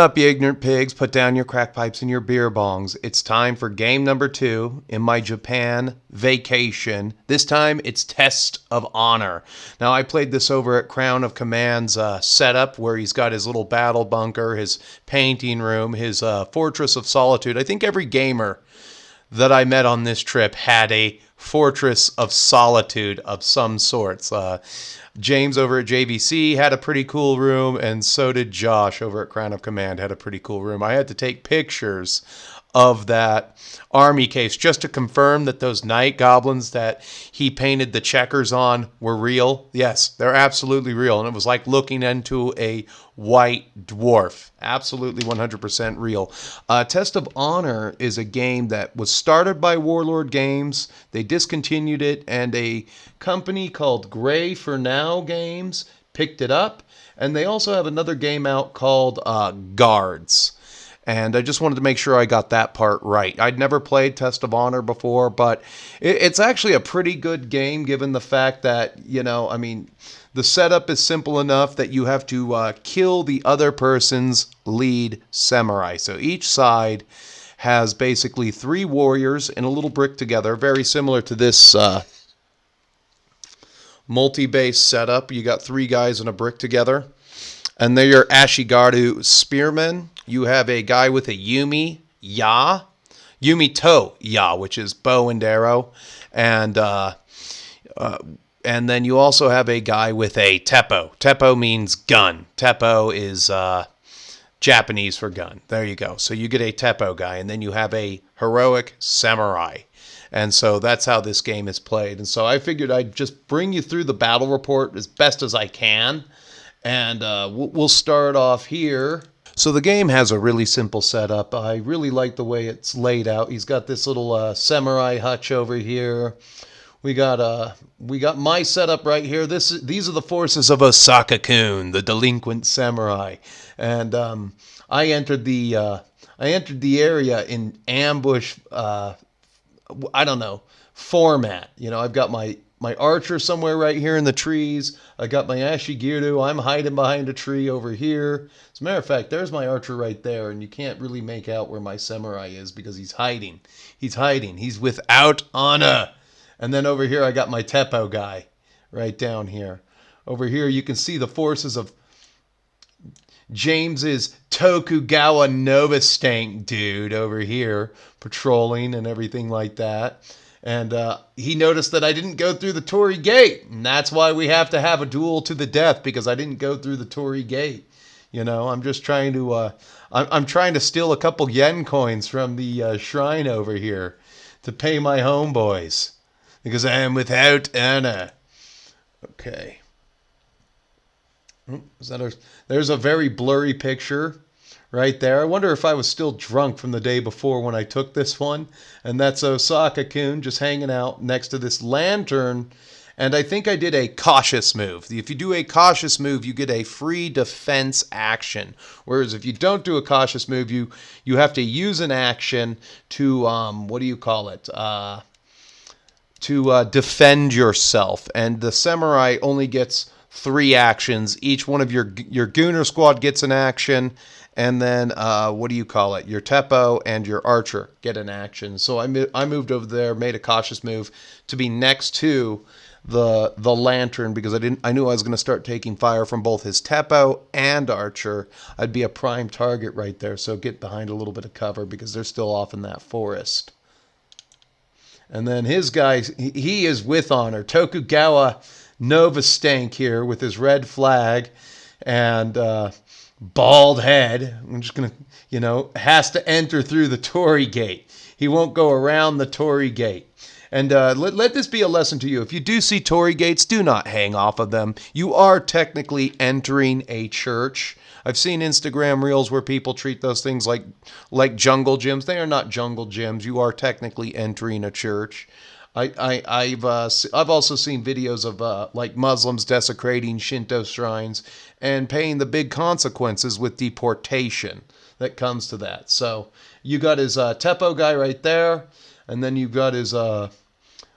Up, you ignorant pigs, put down your crack pipes and your beer bongs. It's time for game number 2 in my Japan vacation. This time it's Test of Honor. Now, I played this over at Crown of Command's setup, where he's got his little battle bunker, his painting room, his Fortress of Solitude. I think every gamer that I met on this trip had a Fortress of Solitude of some sorts. James over at JVC had a pretty cool room, and so did Josh over at Crown of Command had a pretty cool room. I had to take pictures of that army case just to confirm that those night goblins that he painted the checkers on were real. Yes, they're absolutely real, and it was like looking into a white dwarf. Absolutely 100% real. Test of Honor is a game that was started by Warlord Games. They discontinued it, and a company called Gray for Now Games picked it up. And they also have another game out called Guards. And I just wanted to make sure I got that part right. I'd never played Test of Honor before, but it's actually a pretty good game given the fact that, the setup is simple enough that you have to kill the other person's lead samurai. So each side has basically 3 warriors in a little brick together, very similar to this multi-base setup. You got 3 guys in a brick together, and they're your Ashigaru spearmen. You have a guy with a Yumi To Ya, which is bow and arrow, and then you also have a guy with a teppo. Teppo means gun. Teppo is Japanese for gun. There you go. So you get a teppo guy, and then you have a heroic samurai. And so that's how this game is played. And so I figured I'd just bring you through the battle report as best as I can. And we'll start off here. So the game has a really simple setup. I really like the way it's laid out. He's got this little samurai hutch over here. We got my setup right here. These are the forces of Osaka-kun, the delinquent samurai, and I entered the area in ambush. Format. I've got my archer somewhere right here in the trees. I got my Ashigaru. I'm hiding behind a tree over here. As a matter of fact, there's my archer right there, and you can't really make out where my samurai is because he's hiding. He's without honor. And then over here, I got my teppo guy right down here. Over here, you can see the forces of James's Tokugawa Novastank dude over here patrolling and everything like that. And he noticed that I didn't go through the Torii Gate. And that's why we have to have a duel to the death, because I didn't go through the Torii Gate. I'm just trying to I'm trying to steal a couple yen coins from the shrine over here to pay my homeboys, because I am without honor. Okay. There's a very blurry picture right there. I wonder if I was still drunk from the day before when I took this one. And that's Osaka-kun just hanging out next to this lantern. And I think I did a cautious move. If you do a cautious move, you get a free defense action. Whereas if you don't do a cautious move, you have to use an action to, to defend yourself. And the samurai only gets 3 actions. Each one of your Gooner squad gets an action, and then your Teppo and your Archer get an action. So I moved over there, made a cautious move to be next to the lantern, because I knew I was going to start taking fire from both his Teppo and Archer. I'd be a prime target right there, so get behind a little bit of cover because they're still off in that forest. And then his guy, he is with honor. Tokugawa Novastank here with his red flag and bald head. I'm just going to, has to enter through the Torii Gate. He won't go around the Torii Gate. And let this be a lesson to you. If you do see Torii Gates, do not hang off of them. You are technically entering a church. I've seen Instagram reels where people treat those things like jungle gyms. They are not jungle gyms. You are technically entering a church. I've also seen videos of like Muslims desecrating Shinto shrines and paying the big consequences with deportation that comes to that. So you got his Teppo guy right there, and then you've got his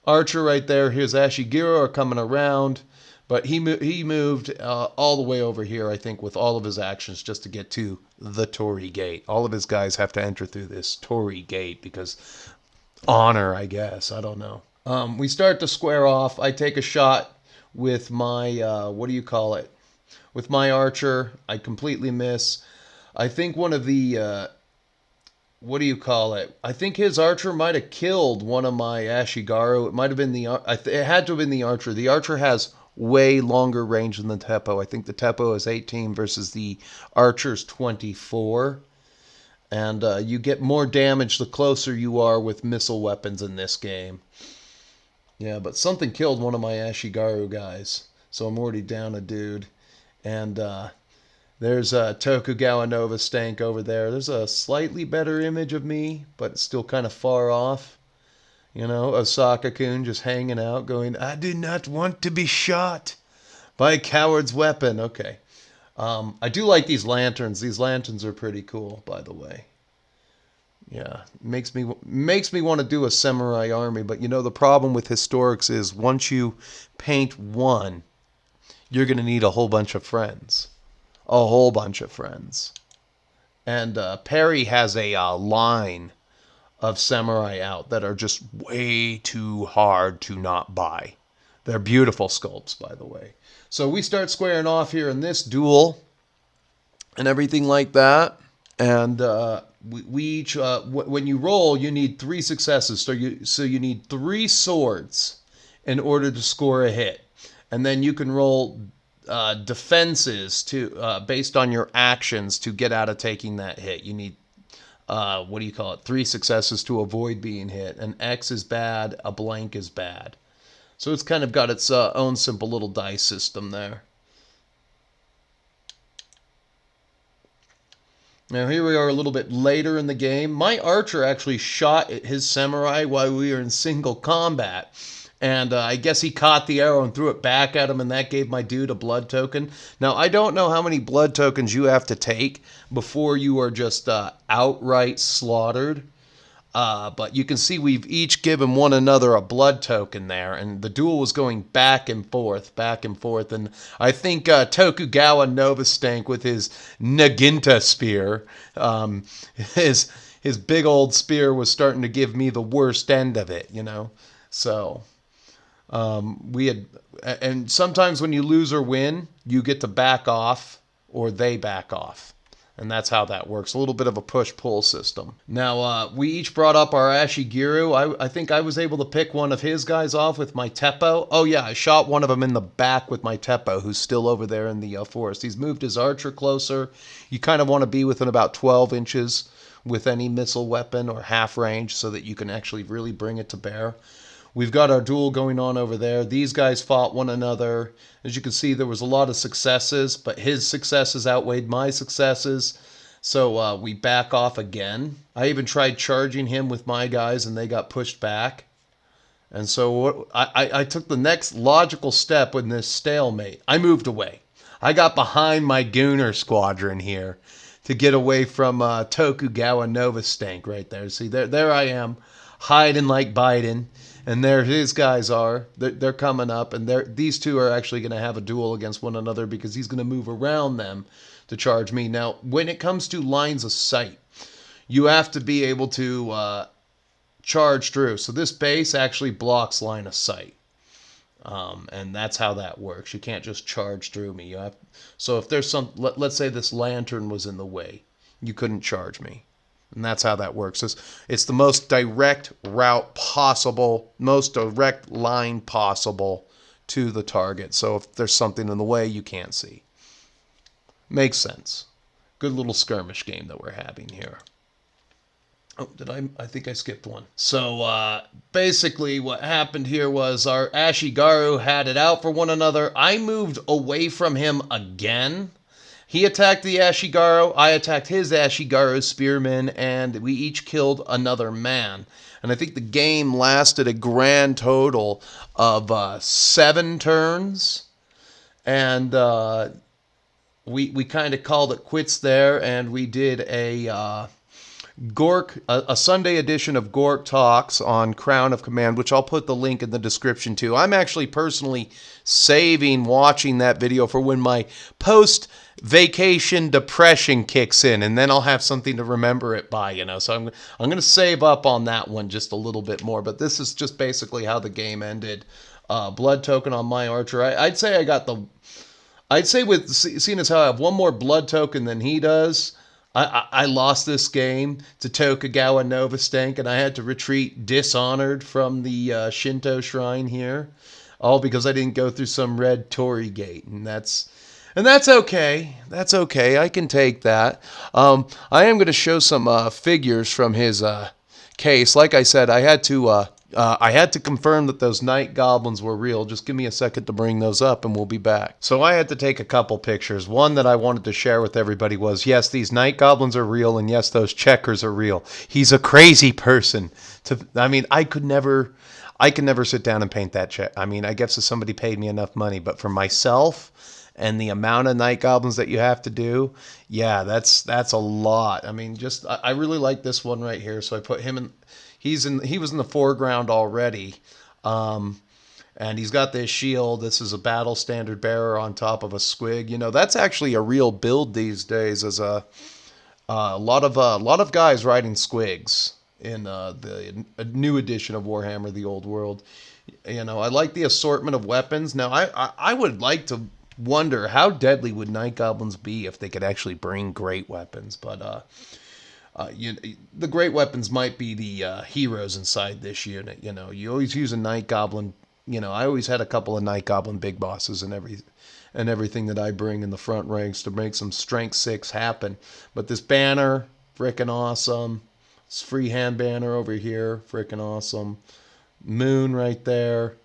Archer right there. His Ashigaru are coming around. But he moved all the way over here, I think, with all of his actions just to get to the Torii Gate. All of his guys have to enter through this Torii Gate because honor, I guess. I don't know. We start to square off. I take a shot with my, what do you call it? With my archer. I completely miss. I think one of the, what do you call it? I think his archer might have killed one of my Ashigaru. It might have been it had to have been the archer. The archer has way longer range than the Teppo. I think the Teppo is 18 versus the archer's 24. And you get more damage the closer you are with missile weapons in this game. Yeah, but something killed one of my Ashigaru guys. So I'm already down a dude. And there's a Tokugawa Nova Stank over there. There's a slightly better image of me, but it's still kind of far off. You know, Osaka-kun just hanging out going, I do not want to be shot by a coward's weapon. Okay. I do like these lanterns. These lanterns are pretty cool, by the way. Yeah, makes me want to do a samurai army, but you know the problem with historics is once you paint one, you're going to need a whole bunch of friends. A whole bunch of friends. And Perry has a line of samurai out that are just way too hard to not buy. They're beautiful sculpts, by the way. So we start squaring off here in this duel and everything like that. And we each, when you roll, you need 3 successes. So you need 3 swords in order to score a hit. And then you can roll defenses to based on your actions to get out of taking that hit. You need, 3 successes to avoid being hit. An X is bad, a blank is bad. So it's kind of got its own simple little dice system there. Now here we are a little bit later in the game. My archer actually shot at his samurai while we were in single combat. And I guess he caught the arrow and threw it back at him, and that gave my dude a blood token. Now, I don't know how many blood tokens you have to take before you are just outright slaughtered. But you can see we've each given one another a blood token there, and the duel was going back and forth. And I think Tokugawa Novastank with his Naginta spear, his big old spear was starting to give me the worst end of it, you know. So and sometimes when you lose or win, you get to back off or they back off. And that's how that works. A little bit of a push-pull system. Now, we each brought up our Ashigaru. I think I was able to pick one of his guys off with my Teppo. Oh, yeah, I shot one of them in the back with my Teppo, who's still over there in the forest. He's moved his archer closer. You kind of want to be within about 12 inches with any missile weapon or half range so that you can actually really bring it to bear. We've got our duel going on over there. These guys fought one another. As you can see, there was a lot of successes, but his successes outweighed my successes. So we back off again. I even tried charging him with my guys, and they got pushed back. And so I took the next logical step in this stalemate. I moved away. I got behind my Gooner squadron here to get away from Tokugawa Novastank right there. See, there I am, hiding like Biden. And there his guys are. They're coming up, and these two are actually going to have a duel against one another because he's going to move around them to charge me. Now, when it comes to lines of sight, you have to be able to charge through. So this base actually blocks line of sight. And that's how that works. You can't just charge through me. So if there's let's say this lantern was in the way, you couldn't charge me. And that's how that works. It's the most direct route possible, most direct line possible to the target. So if there's something in the way, you can't see. Makes sense. Good little skirmish game that we're having here. Oh, I think I skipped one. So basically what happened here was our Ashigaru had it out for one another. I moved away from him again. He attacked the Ashigaru, I attacked his Ashigaru spearmen, and we each killed another man. And I think the game lasted a grand total of 7 turns. And we kind of called it quits there, and we did a Gork, a Sunday edition of Gork Talks on Crown of Command, which I'll put the link in the description to. I'm actually personally saving watching that video for when my post-vacation depression kicks in, and then I'll have something to remember it by, you know. So I'm going to save up on that one just a little bit more. But this is just basically how the game ended. Blood token on my archer. I'd say I got the... I'd say with seeing as how I have one more blood token than he does, I lost this game to Tokugawa Novastank, and I had to retreat dishonored from the Shinto shrine here, all because I didn't go through some red torii gate, and that's okay. That's okay. I can take that. I am going to show some figures from his case. Like I said, I had to confirm that those night goblins were real. Just give me a second to bring those up and we'll be back. So I had to take a couple pictures. One that I wanted to share with everybody was, yes, these night goblins are real, and yes, those checkers are real. He's a crazy person. I could never sit down and paint that check. I mean, I guess if somebody paid me enough money, but for myself and the amount of night goblins that you have to do, yeah, that's a lot. I mean, I really like this one right here, so I put him in. He was in the foreground already, and he's got this shield. This is a battle standard bearer on top of a squig. You know, that's actually a real build these days. As a lot of guys riding squigs in a new edition of Warhammer: The Old World. You know, I like the assortment of weapons. Now, I would like to wonder how deadly would night goblins be if they could actually bring great weapons, but. The great weapons might be the heroes inside this unit. You know, you always use a night goblin. You know, I always had a couple of night goblin big bosses and everything that I bring in the front ranks to make some strength 6 happen. But this banner, frickin' awesome. This freehand banner over here, frickin' awesome. Moon right there.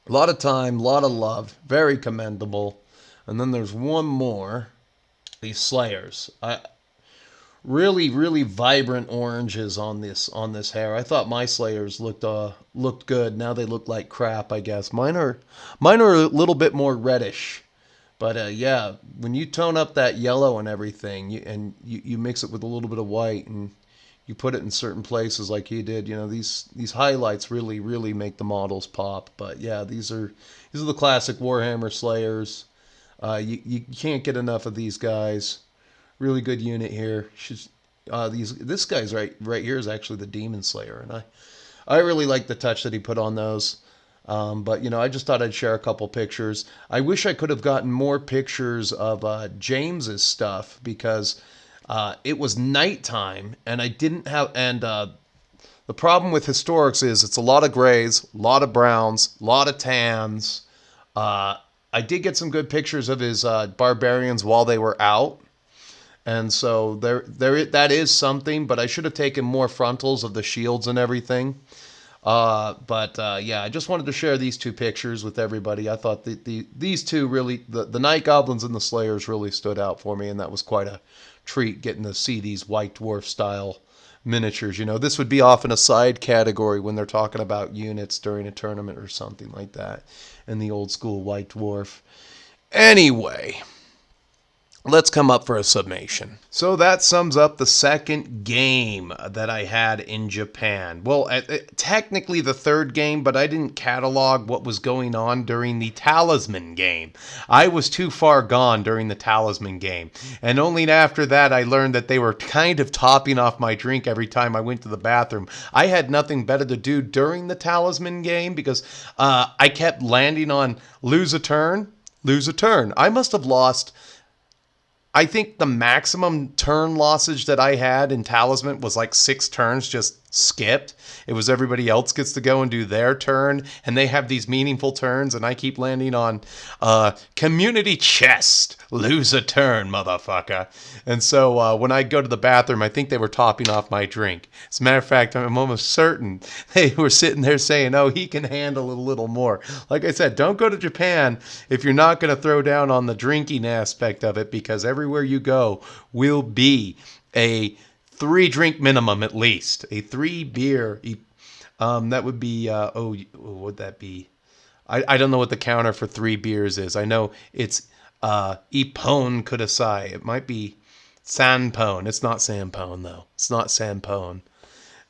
A lot of time, a lot of love, very commendable. And then there's one more. These Slayers. Really, really vibrant oranges on this hair. I thought my Slayers looked good. Now they look like crap, I guess. Mine are a little bit more reddish. But yeah, when you tone up that yellow and everything, you mix it with a little bit of white and you put it in certain places like he did, you know, these highlights really, really make the models pop. But yeah, these are the classic Warhammer Slayers. You can't get enough of these guys. Really good unit here. This guy's right here is actually the Demon Slayer, and I really like the touch that he put on those. But you know, I just thought I'd share a couple pictures. I wish I could have gotten more pictures of James's stuff because it was nighttime, and I didn't have. And the problem with Historics is it's a lot of grays, a lot of browns, a lot of tans. I did get some good pictures of his barbarians while they were out. And so that is something, but I should have taken more frontals of the shields and everything. Yeah, I just wanted to share these two pictures with everybody. I thought these two really, the Night Goblins and the Slayers really stood out for me, and that was quite a treat getting to see these White Dwarf style miniatures. You know, this would be often a side category when they're talking about units during a tournament or something like that in the old school White Dwarf. Anyway, let's come up for a summation. So that sums up the second game that I had in Japan. Well, technically the third game, but I didn't catalog what was going on during the Talisman game. I was too far gone during the Talisman game. And only after that I learned that they were kind of topping off my drink every time I went to the bathroom. I had nothing better to do during the Talisman game because I kept landing on lose a turn. I must have lost... I think the maximum turn lossage that I had in Talisman was like 6 turns just skipped. It was everybody else gets to go and do their turn, and they have these meaningful turns, and I keep landing on community chest, lose a turn, motherfucker. And so when I go to the bathroom, I think they were topping off my drink. As a matter of fact, I'm almost certain they were sitting there saying, oh, he can handle a little more. Like I said, don't go to Japan if you're not going to throw down on the drinking aspect of it, because everywhere you go will be a 3 drink minimum at least. A 3 beer. That would be, what would that be? I don't know what the counter for 3 beers is. I know it's Ippon Kudasai. It might be Sanpone. It's not Sanpone, though. It's not Sanpone.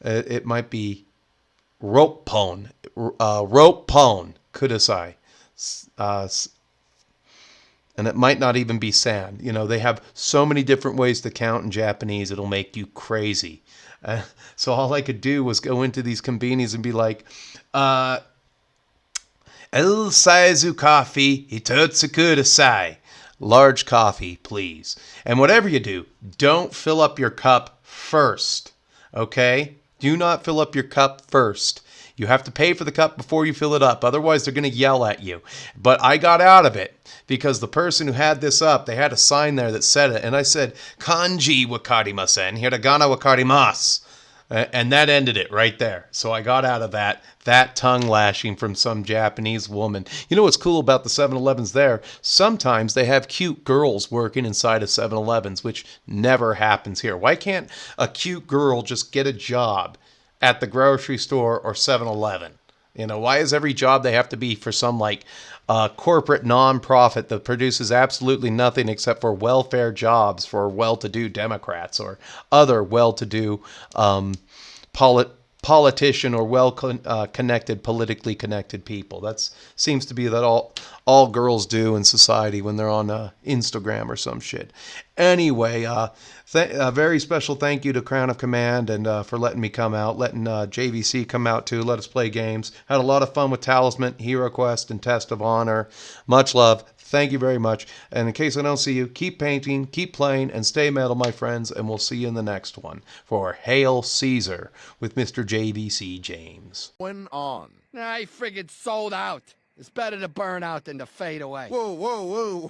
It might be Ropepone. Ropepone. Kudasai. And it might not even be San. You know, they have so many different ways to count in Japanese, it'll make you crazy. So all I could do was go into these konbinis and be like, El Saizu coffee, hitotsu kudasai. Large coffee, please. And whatever you do, don't fill up your cup first. Okay? Do not fill up your cup first. You have to pay for the cup before you fill it up. Otherwise, they're going to yell at you. But I got out of it because the person who had this up, they had a sign there that said it. And I said, Kanji wakarimasen, hiragana wakarimasu. And that ended it right there. So I got out of that tongue lashing from some Japanese woman. You know what's cool about the 7-Elevens there? Sometimes they have cute girls working inside of 7-Elevens, which never happens here. Why can't a cute girl just get a job at the grocery store or 7-Eleven? You know, why is every job they have to be for some like corporate nonprofit that produces absolutely nothing except for welfare jobs for well-to-do Democrats or other well-to-do politician or well-connected, politically connected people? That seems to be that all girls do in society when they're on Instagram or some shit. Anyway, a very special thank you to Crown of Command and for letting me come out, letting JVC come out too, let us play games. Had a lot of fun with Talisman, Hero Quest, and Test of Honor. Much love. Thank you very much. And in case I don't see you, keep painting, keep playing, and stay metal, my friends. And we'll see you in the next one for Hail Caesar with Mr. JVC James. When on. I friggin' sold out. It's better to burn out than to fade away. Whoa, whoa, whoa.